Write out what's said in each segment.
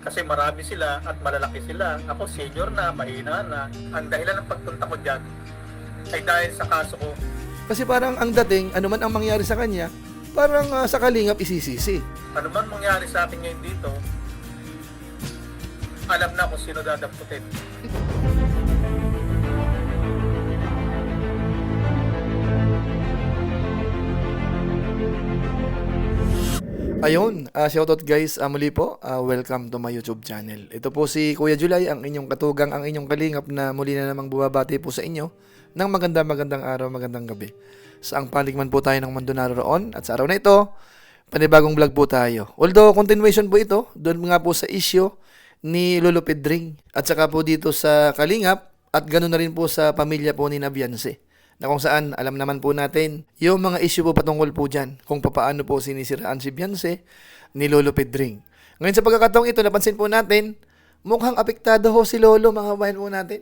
Kasi marami sila at malalaki sila. Ako senior na, mahina na. Ang dahilan ng pagpunta ko dyan ay dahil sa kaso ko. Kasi parang ang dating, ano man ang mangyari sa kanya, parang sa kalingap isisisi. Ano man mangyari sa akin ngayon dito, alam na kung sino dadamputin. Ayun, shoutout guys, muli po, welcome to my YouTube channel. Ito po si Kuya July, ang inyong katugang, ang inyong kalingap na muli na namang bumabati po sa inyo ng magandang araw, magandang gabi. Saang panig man po tayo ng mundo naroon at sa araw na ito, panibagong vlog po tayo. Although, continuation po ito, doon nga po sa issue ni Lolo Pedring at saka po dito sa kalingap at ganoon na rin po sa pamilya po ni Nabianse. Na kung saan, alam naman po natin, yung mga issue po patungkol po dyan, kung paano po sinisiraan si Bianse ni Lolo Pedring. Ngayon sa pagkakataong ito, napansin po natin, mukhang apektado ho si Lolo, mga kabayan po natin.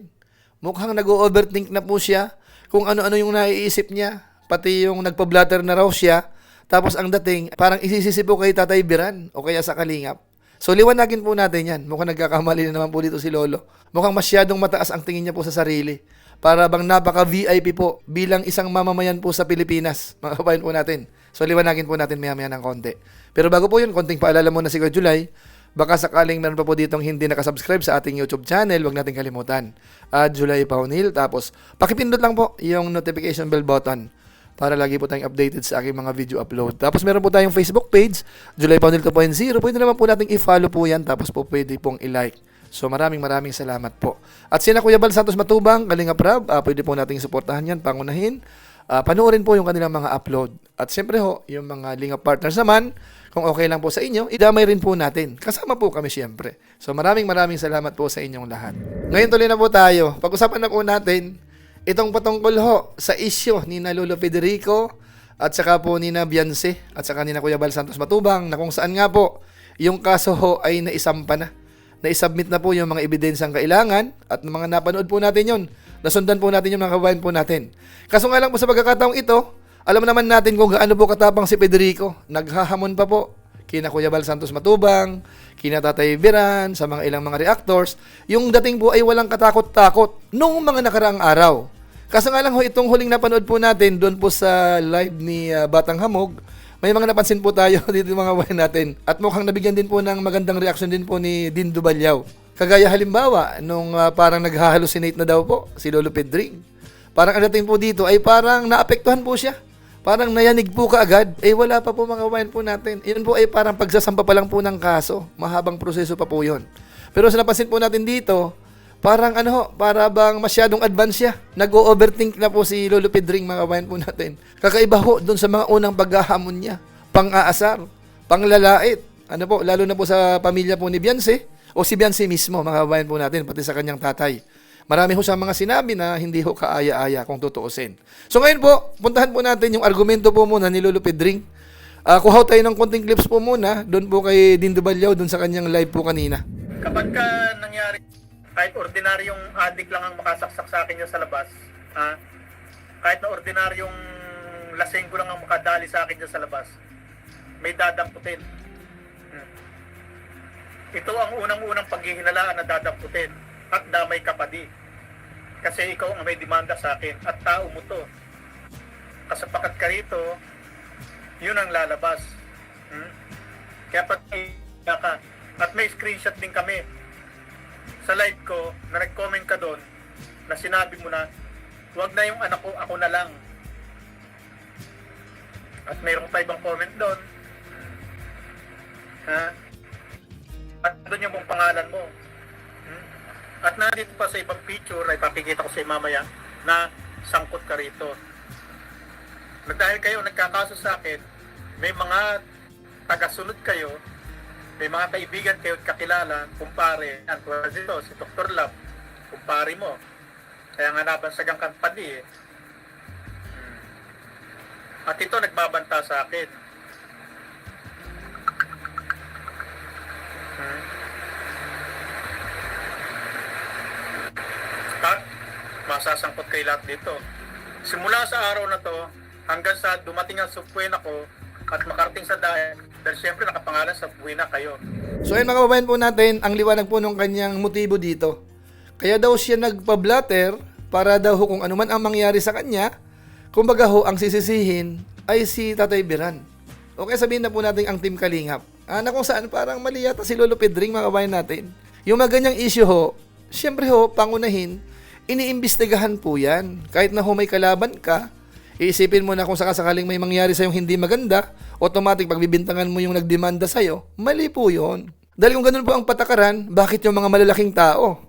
Mukhang nag-overthink na po siya, kung ano-ano yung naiisip niya, pati yung nagpa-blatter na raw siya, tapos ang dating, parang isisisi po kay Tatay Biran, o kaya sa Kalingap. So liwanagin po natin yan, mukhang nagkakamali na naman po dito si Lolo. Mukhang masyadong mataas ang tingin niya po sa sarili. Para bang napaka-VIP po bilang isang mamamayan po sa Pilipinas. Mga kabayan po natin. So, liwanagin po natin maya-maya ng konti. Pero bago po yun, konting paalala muna si Kuya July. Baka sakaling meron pa po ditong hindi nakasubscribe sa ating YouTube channel, huwag natin kalimutan. July Paunil. Tapos, pakipindot lang po yung notification bell button para lagi po tayong updated sa aking mga video upload. Tapos, meron po tayong Facebook page, July Paunil 2.0. Pwede naman po natin i-follow po yan. Tapos po pwede pong i-like. So maraming salamat po. At sina Kuya Bal Santos Matubang, Kalingap Rab, pwede po nating suportahan yan, pangunahin. Panoorin po yung kanilang mga upload. At siyempre ho, yung mga Lingap partners naman, kung okay lang po sa inyo, idamay rin po natin. Kasama po kami siyempre. So maraming salamat po sa inyong lahat. Ngayon tuloy na po tayo. Pag-usapan na po natin itong patungkol ho sa issue ni na Lolo Federico at saka po ni na Bianse at saka ni na Kuya Bal Santos Matubang na kung saan nga po yung kaso ho ay naisampa na. Na-submit na po yung mga ebidensyang kailangan at mga napanood po natin yon. Nasundan po natin yung mga kabayan po natin. Kaso nga lang po sa pagkakataong ito, alam naman natin kung gaano po katapang si Federico. Naghahamon pa po kina Kuya Bal Santos Matubang, kina Tatay Biran, sa mga ilang mga reactors. Yung dating po ay walang katakot-takot nung mga nakaraang araw. Kaso nga lang ho, itong huling napanood po natin doon po sa live ni Batang Hamog, may mga napansin po tayo dito mga kabayan natin. At mukhang nabigyan din po ng magandang reaction din po ni Dindo Balyaw. Kagaya halimbawa, nung parang nag-hallucinate na daw po si Lolo Pedring. Parang ang dating po dito ay parang naapektuhan po siya. Parang nayanig po kaagad. Wala pa po mga kabayan po natin. Yun po ay parang pagsasampa pa lang po ng kaso. Mahabang proseso pa po yun. Pero sa napansin po natin dito, parang para bang masyadong advance siya. Nag-overthink na po si Lolo Pedring, mga kabayan po natin. Kakaiba ho doon sa mga unang paghahamon niya. Pang-aasar, panglalait. Lalo na po sa pamilya po ni Bianse o si Bianse mismo, mga kabayan po natin, pati sa kanyang tatay. Marami ho sa mga sinabi na hindi ho kaaya-aya kung tutuusin. So ngayon po, puntahan po natin yung argumento po muna ni Lolo Pedring. Kuha tayo ng konting clips po muna, doon po kay Dindo Balyaw, doon sa kanyang live po kanina. Kapag nangyari, kahit ordinaryong addict lang ang makasaksak sa akin yun sa labas, kahit na ordinaryong lasenggo lang ang makadali sa akin dyan sa labas, may dadamputin. Ito ang unang-unang paghihinalaan na dadamputin at damay ka pa di. Kasi ikaw ang may demanda sa akin at tao mo to. Kasapakat ka rito, yun ang lalabas. Kaya pati ka. At may screenshot din kami sa live ko na nag-comment ka doon na sinabi mo na huwag na yung anak ko, ako na lang. At mayroong pa ibang comment doon. At doon yung mong pangalan mo. At nandito pa sa ibang picture ay papikita ko sa mamaya na sangkot ka rito. Dahil kayo nagkakaso sa akin, may mga tagasunod kayo, may mga kaibigan kayo at kakilala, kumpare, yan, tulad dito, si Dr. Love, kumpare mo. Kaya nga nabansagang kang padi eh. At ito nagbabanta sa akin. At masasangkot kay lahat dito. Simula sa araw na to, hanggang sa dumating ang supuin ako at makarating sa dahil, dahil siyempre nakapangalan sa buwina kayo. So ayun mga kababayan po natin, ang liwanag po ng kanyang motibo dito. Kaya daw siya nagpa-blatter para daw kung ano man ang mangyari sa kanya, kumbaga ho, ang sisisihin ay si Tatay Biran. Okay, sabihin na po natin ang Team Kalingap. Na kung saan parang mali yata si Lolo Pedring mga kababayan natin. Yung mga ganyang issue ho, syempre ho, pangunahin, iniimbestigahan po yan. Kahit na ho may kalaban ka, iisipin mo na kung sakasakaling may mangyari sa'yong hindi maganda, automatic pagbibintangan mo yung nagdemanda sa'yo, mali po yun. Dahil kung ganun po ang patakaran, bakit yung mga malalaking tao?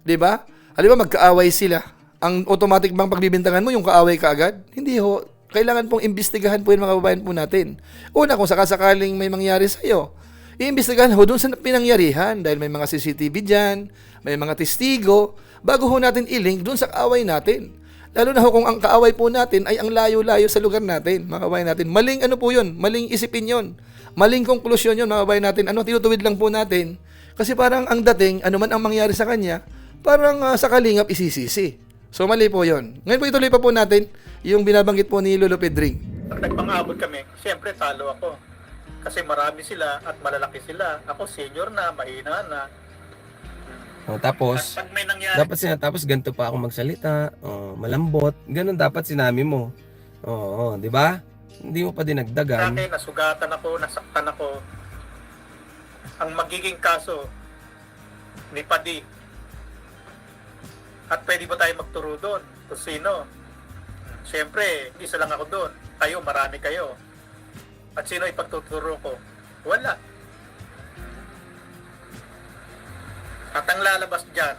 'Di ba? Halimbawa magkaaway sila. Ang automatic bang pagbibintangan mo yung kaaway ka agad? Hindi ho. Kailangan pong imbestigahan po yung mga kababayan po natin. Una, kung sakasakaling may mangyari sa'yo, iimbestigahan ho doon sa pinangyarihan dahil may mga CCTV dyan, may mga testigo, bago ho natin i-link doon sa kaaway natin. Lalo na ho kung ang kaaway po natin ay ang layo-layo sa lugar natin, mga kababayan natin. Maling ano po yun, maling isipin yun, maling konklusyon yun, mga kababayan natin. Ano, tinutuwid lang po natin. Kasi parang ang dating, ano man ang mangyari sa kanya, parang sa Kalingap isisisi. So mali po yun. Ngayon po ituloy pa po natin yung binabanggit po ni Lolo Pedring. Pag nagpang-abot kami, siyempre talo ako. Kasi marami sila at malalaki sila. Ako senior na, mahina na. Tapos, At pag may nangyari, tapos ganito pa ako magsalita, malambot, ganun dapat sinabi mo. Oo, di ba? Hindi mo pa sa dinagdagan. akin, nasugatan ako, nasaktan ako. Ang magiging kaso ni Padi. At pwede ba tayo magturo doon? Kung sino? Siyempre, isa lang ako doon. Kayo, marami kayo. At sino ipagtuturo ko? Wala. At ang lalabas dyan,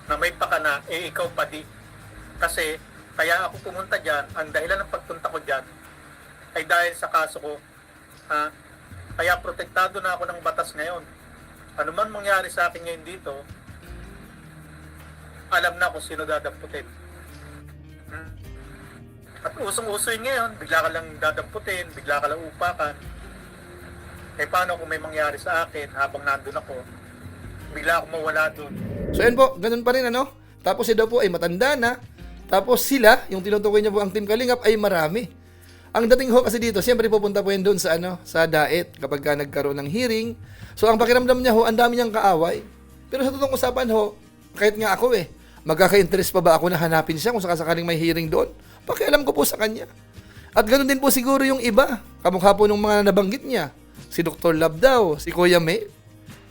na may pakana, ikaw Padi. Kasi, kaya ako pumunta dyan, ang dahilan ng pagpunta ko dyan, ay dahil sa kaso ko. Kaya protektado na ako ng batas ngayon. Ano man mangyari sa akin ngayon dito, alam na kung sino dadamputin. At usong-uso yun ngayon, bigla ka lang dadamputin, bigla ka lang upakan. Eh paano kung may mangyari sa akin habang nandun ako, bigla akong mawala dun. So yun po, ganun pa rin ano. Tapos siya daw po ay matanda na. Tapos sila, yung tinutukoy niya po ang Team Kalingap ay marami. Ang dating ho kasi dito, siyempre pupunta po yan doon sa sa DAET kapag ka nagkaroon ng hearing. So ang pakiramdam niya ho, ang dami niyang kaaway. Pero sa totoong usapan ho, kahit nga ako magkaka-interest pa ba ako na hanapin siya kung sakasakaling may hearing doon? Pakialam ko po sa kanya. At ganoon din po siguro yung iba, kamukha po ng mga nabanggit niya. Si Dr. Love daw, si Kuya May.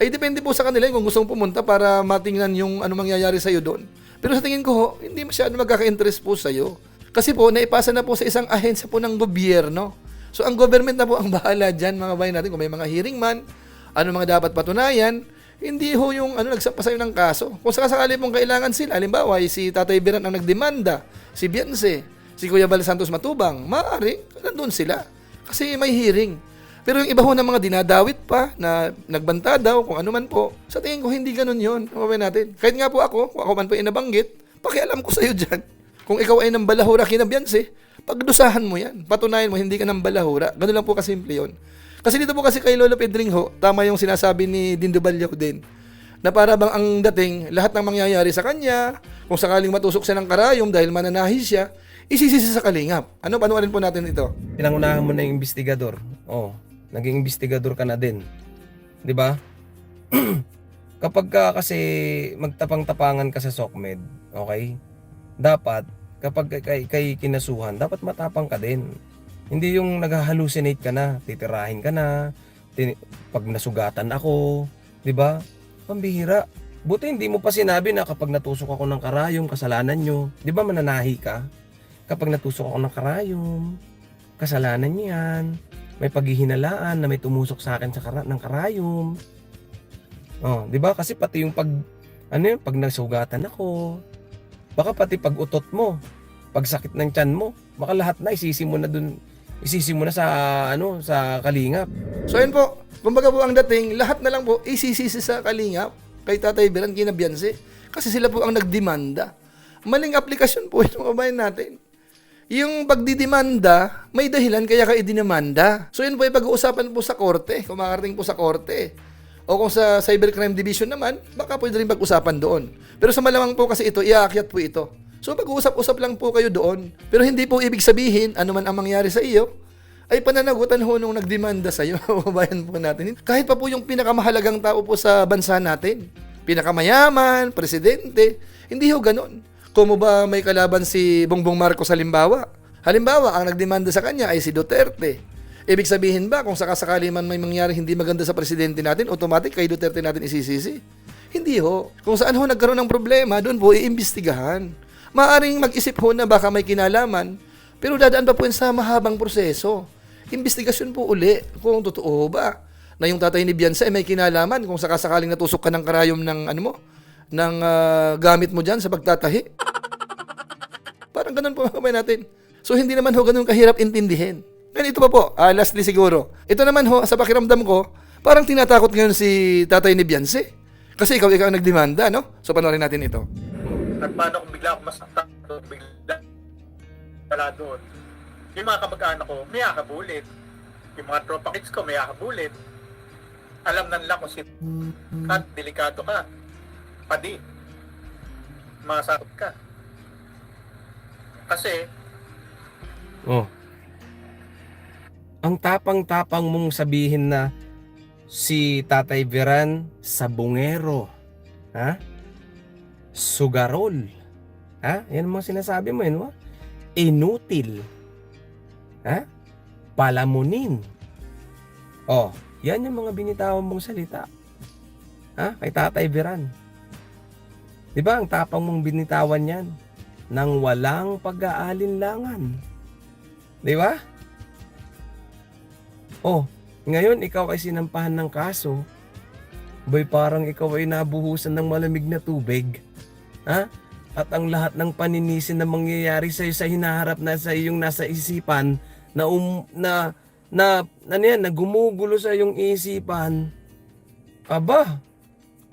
Ay depende po sa kanila kung gusto mong pumunta para matingnan yung ano mangyayari sa'yo doon. Pero sa tingin ko ho, hindi masyado magkaka-interest po sa'yo. Kasi po, naipasa na po sa isang ahensya po ng gobyerno. So ang government na po ang bahala dyan, mga bayan natin, kung may mga hearing man, ano mga dapat patunayan, hindi ho yung nagsampa sa'yo ng kaso. Kung sakasakali pong kailangan sila, halimbawa, si Tatay Biran ang nagdemanda, si Beyonce, si Kuya Bal Santos Matubang, maaari, nandun sila. Kasi may hearing. Pero yung iba ho ng mga dinadawit pa, na nagbanta daw, kung ano man po, sa tingin ko hindi ganun yun. Mabay natin. Kahit nga po ako, kung ako man po inabanggit, pakialam ko sa'yo dyan. Kung ikaw ay nang balahura kina Beyonce, pagdusahan mo yan. Patunayan mo, hindi ka nang balahura. Ganun lang po kasimple yun. Kasi dito po kasi kay Lolo Pedring ho, tama yung sinasabi ni Dindo Balyaw din, na para bang ang dating, lahat ng mangyayari sa kanya, kung sakaling matusok siya ng karayom dahil mananahi siya, isisisi sa Kalingap. Panuwarin po natin ito. Pinangunahan mo na yung investigador. Naging investigador ka na din. 'Di ba? Kapag ka kasi magtapang-tapangan ka sa SOCMED, okay? Dapat kapag kay kinasuhan, dapat matapang ka din. Hindi yung nag-hallucinate ka na, titirahin ka na, pag nasugatan ako, 'di ba? Pambihira. Buti hindi mo pa sinabi na kapag natusok ako ng karayom, kasalanan nyo. 'Di ba mananahi ka? Kapag natusok ako ng karayom, kasalanan niyo 'yan. May paghihinalaan na may tumusok sa akin ng karayom. 'Di ba? Kasi pati yung pag nasugatan ako, baka pati pag utot mo, pag sakit ng tiyan mo, baka lahat na isisi mo na sa Kalingap. So yun po, kumbaga po ang dating, lahat na lang po isisisi sa Kalingap kay Tatay Biran, kina Beyonce. Kasi sila po ang nagdemanda. Maling aplikasyon po ito mga kabayan natin. Yung pagdidemanda, may dahilan kaya ka idinemanda. So yun po ay pag-uusapan po sa korte, kung makarating po sa korte. O kung sa Cybercrime Division naman, baka pwede rin pag-usapan doon. Pero sa malamang po kasi ito, iaakyat po ito. So pag-uusap-usap lang po kayo doon. Pero hindi po ibig sabihin, ano man ang mangyari sa iyo, ay pananagutan ho nung nagdemanda sa'yo, kababayan po natin. Kahit pa po yung pinakamahalagang tao po sa bansa natin, pinakamayaman, presidente, hindi ho ganon. Kung mo ba may kalaban si Bongbong Marcos halimbawa, ang nagdemanda sa kanya ay si Duterte. Ibig sabihin ba, kung sakasakali man may mangyari hindi maganda sa presidente natin, automatic kay Duterte natin isisisi? Hindi ho. Kung saan ho nagkaroon ng problema, doon po iimbestigahan. Maaring mag-isip ho na baka may kinalaman, pero dadaan pa po yun sa mahabang proseso. Investigasyon po uli kung totoo ba na yung tatay ni Bianca ay may kinalaman kung sakasakaling natusok ka ng karayom ng ng gamit mo dyan sa pagtatahi. Parang ganun po kamay natin. So hindi naman ho ganun kahirap intindihin. Ngayon ito pa po, lastly siguro. Ito naman ho, sa pakiramdam ko, parang tinatakot ngayon si tatay ni Bianca. Kasi ikaw ang nagdemanda, no? So panoorin natin ito. At paano kung bigla ako masaktan, bigla wala doon. Yung mga kamag-anak ko, may akabulit. Yung mga tropa kids ko, may akabulit. Alam na nila kung Kat, delikado ka. Padi. Masakot ka. Kasi, Oh. Ang tapang-tapang mong sabihin na si Tatay Veran sabungero. Ha? Sugarol. Ha? Yan ang mga sinasabi mo, yun, inutil. Ha? Palamunin. Oh, yan yung mga binitawan mong salita. Ha? Kay Tatay Veran. 'Di ba? Ang tapang mong binitawan yan nang walang pag-aalinlangan. 'Di ba? Oh, ngayon ikaw ay sinampahan ng kaso. Boy, parang ikaw ay nabuhusan ng malamig na tubig. Ha? At ang lahat ng paninisin na mangyayari sa iyo sa hinaharap na sa iyong nasa isipan na gumugulo sa iyong isipan. Aba,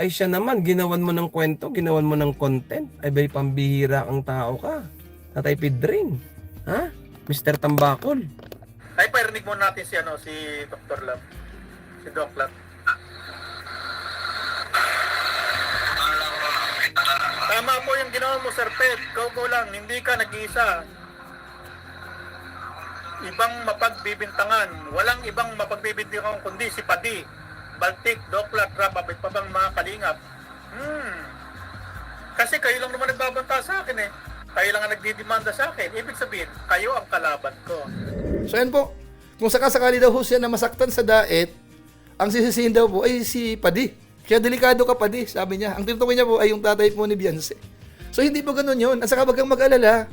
ay siya naman, ginawan mo ng kwento, ginawan mo ng content. Ay ba'y pambihira ang tao ka. Tatay Pedring. Ha? Mr. Tambakol. ay parinig mo natin si Dr. Love. Si Doc Love. Tama po yung ginawa mo, Sir Ped. Go lang, hindi ka nag-iisa. Ibang mapagbibintangan. Walang ibang mapagbibintangan kundi si Padi, Baltic, Doklat, Rababit pa bang mga kalingap. Kasi kayo lang naman nagbabanta sa akin eh. Kayo lang ang nagdidemanda sa akin. Ibig sabihin, kayo ang kalaban ko. So yan po, kung sakasakali daw ho siya na masaktan sa daet, ang sisisihin daw po ay si Padi. Kaya delikado ka, Padi, sabi niya. Ang tinutukoy niya po ay yung tatay po ni Bianca. So hindi po ganun yun. At saka wag kang mag-alala,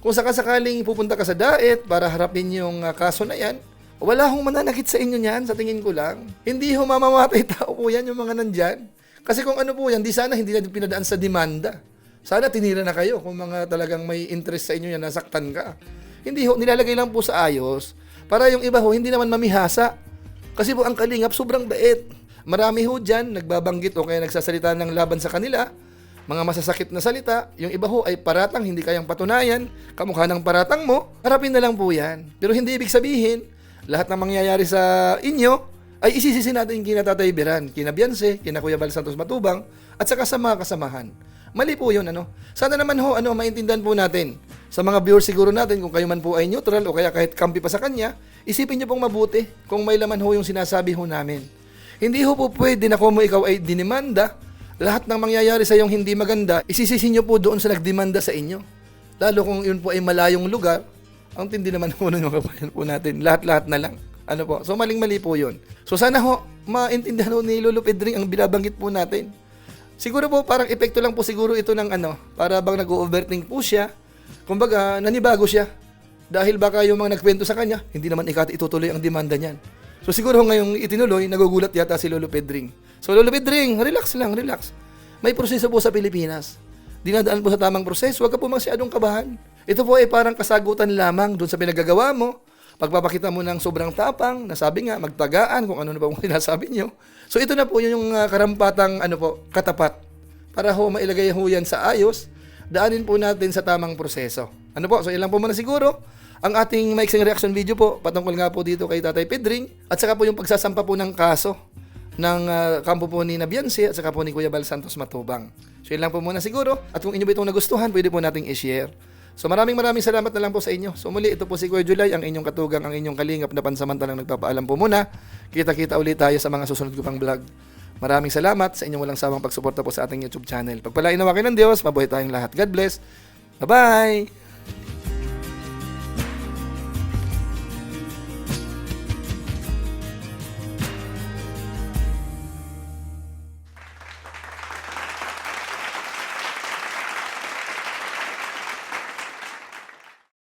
kung sakasakaling pupunta ka sa daet para harapin yung kaso na yan, wala hong mananakit sa inyo niyan, sa tingin ko lang. Hindi ho mamamatay tao po yan yung mga nandyan. Kasi kung ano po yan, di sana hindi na pinadaan sa demanda. Sana tinira na kayo kung mga talagang may interest sa inyo yan, nasaktan ka. Hindi ho, nilalagay lang po sa ayos para yung iba ho, hindi naman mamihasa. Kasi po ang kalingap, sobrang bait. Marami ho dyan, nagbabanggit o kaya nagsasalita ng laban sa kanila, mga masasakit na salita, yung iba ho ay paratang, hindi kayang patunayan, kamukha ng paratang mo, harapin na lang po yan. Pero hindi ibig sabihin, lahat ng mangyayari sa inyo, ay isisisi natin kina Tatay Veran, kina Bianca, kina Kuya Bal Santos Matubang, at saka sa mga kasamahan. Mali po yun, Sana naman ho, maintindihan po natin. Sa mga viewers siguro natin, kung kayo man po ay neutral o kaya kahit kampi pa sa kanya, isipin nyo pong mabuti kung may laman ho yung sinasabi ho namin. Hindi ho po pwede na kung ikaw ay dinimanda, lahat ng mangyayari sa iyong hindi maganda, isisisi nyo po doon sa nagdemanda sa inyo. Lalo kung yun po ay malayong lugar, ang tindi naman ho nun yung kabayan po natin. Lahat-lahat na lang. So maling-mali po yun. So sana ho, maintindihan ho ni Lolo Pedring ang binabanggit po natin. Siguro po parang epekto lang po siguro ito ng para bang nag-overthink po siya. Kumbaga, nanibago siya. Dahil baka yung mga nagkwento sa kanya, hindi naman itutuloy ang demanda niyan. So siguro ngayong itinuloy, nagugulat yata si Lolo Pedring. So Lolo Pedring, relax lang, relax. May proseso po sa Pilipinas. Dinadaan po sa tamang proseso, huwag ka po masyadong kabahan. Ito po ay parang kasagutan lamang doon sa pinagagawa mo. Pagpapakita mo ng sobrang tapang, nasabi nga, magtagaan, kung ano na pa mong sinasabi nyo. So ito na po yung karampatang katapat. Para ho mailagay ho yan sa ayos, daanin po natin sa tamang proseso. So ilan po muna siguro ang ating maiksing reaction video po patungkol nga po dito kay Tatay Pedring at saka po yung pagsasampa po ng kaso ng kampo po ni Bianca at saka po ni Kuya Bal Santos Matubang. So yun lang po muna siguro at kung inyo ba itong nagustuhan, pwede po nating i-share. So maraming salamat na lang po sa inyo. So muli, ito po si Kuya July, ang inyong katugang, ang inyong kalingap na pansamantalang nagpapaalam po muna. Kita-kita ulit tayo sa mga susunod ko pang vlog. Maraming salamat sa inyong walang sawang pagsuporta po sa ating YouTube channel. Pagpalain nawa kayo ng Diyos, mabuhay tayong lahat. God bless. Bye-bye!